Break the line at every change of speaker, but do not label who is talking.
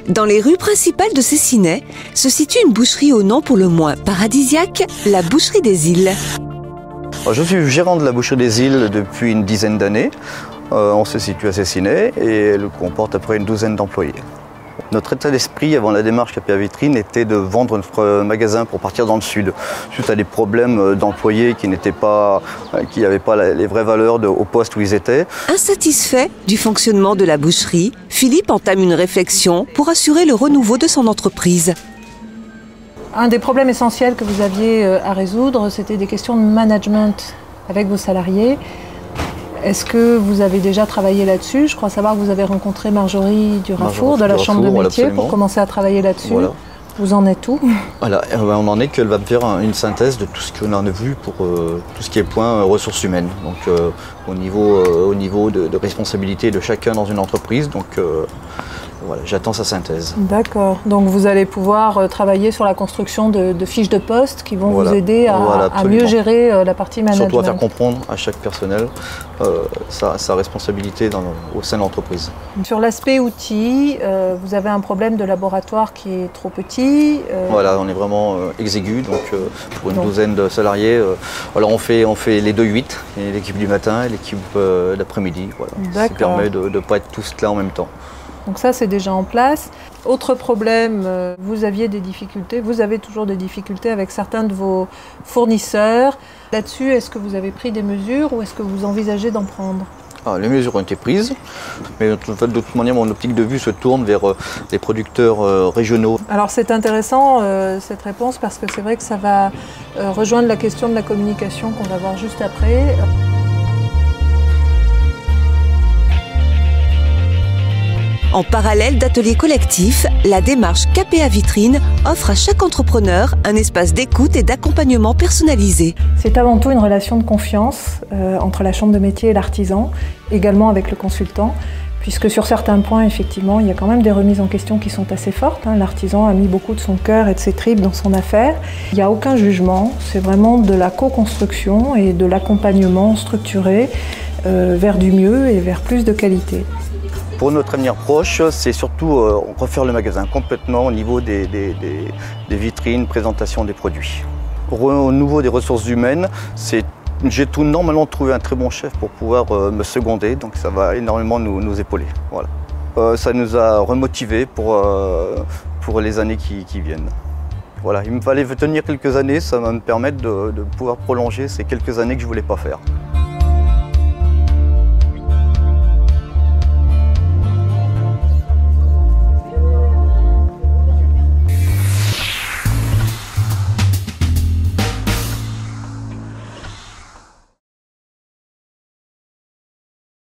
Dans les rues principales de Cessinay se situe une boucherie au nom pour le moins paradisiaque, la Boucherie des Îles.
Je suis gérant de la Boucherie des Îles depuis une dizaine d'années. On se situe à Cessinay et elle comporte à peu près une douzaine d'employés. Notre état d'esprit avant la démarche KPA Vitrine était de vendre notre magasin pour partir dans le sud, suite à des problèmes d'employés qui n'avaient pas les vraies valeurs au poste où ils étaient.
Insatisfait du fonctionnement de la boucherie, Philippe entame une réflexion pour assurer le renouveau de son entreprise.
Un des problèmes essentiels que vous aviez à résoudre, c'était des questions de management avec vos salariés. Est-ce que vous avez déjà travaillé là-dessus? Je crois savoir que vous avez rencontré Marjorie Durafour de la Chambre de métier pour commencer à travailler là-dessus. Voilà. Vous en êtes où? Voilà,
on en est qu'elle va me faire une synthèse de tout ce qu'on en a vu pour tout ce qui est point ressources humaines. Donc au niveau de responsabilité de chacun dans une entreprise. Donc voilà, j'attends sa synthèse.
D'accord. Donc vous allez pouvoir travailler sur la construction de fiches de poste qui vont vous aider à mieux gérer la partie management.
Surtout à faire comprendre à chaque personnel sa responsabilité au sein de l'entreprise.
Sur l'aspect outils, vous avez un problème de laboratoire qui est trop petit.
Voilà, on est vraiment exigu, donc pour une douzaine de salariés. Alors on fait les 2-8, l'équipe du matin et l'équipe d'après-midi. Voilà. Ça permet de ne pas être tous là en même temps.
Donc ça, c'est déjà en place. Autre problème, vous aviez des difficultés, vous avez toujours des difficultés avec certains de vos fournisseurs. Là-dessus, est-ce que vous avez pris des mesures ou est-ce que vous envisagez d'en prendre?
Les mesures ont été prises, mais de toute manière, mon optique de vue se tourne vers les producteurs régionaux.
Alors c'est intéressant cette réponse parce que c'est vrai que ça va rejoindre la question de la communication qu'on va voir juste après.
En parallèle d'ateliers collectifs, la démarche KPA Vitrine offre à chaque entrepreneur un espace d'écoute et d'accompagnement personnalisé.
C'est avant tout une relation de confiance entre la chambre de métier et l'artisan, également avec le consultant, puisque sur certains points, effectivement, il y a quand même des remises en question qui sont assez fortes. L'artisan a mis beaucoup de son cœur et de ses tripes dans son affaire. Il n'y a aucun jugement, c'est vraiment de la co-construction et de l'accompagnement structuré vers du mieux et vers plus de qualité.
Pour notre avenir proche, c'est surtout refaire le magasin complètement au niveau des vitrines, présentation des produits. Au niveau des ressources humaines, j'ai tout normalement trouvé un très bon chef pour pouvoir me seconder, donc ça va énormément nous épauler. Voilà. Ça nous a remotivés pour les années qui viennent. Voilà, il me fallait tenir quelques années, ça va me permettre de pouvoir prolonger ces quelques années que je ne voulais pas faire.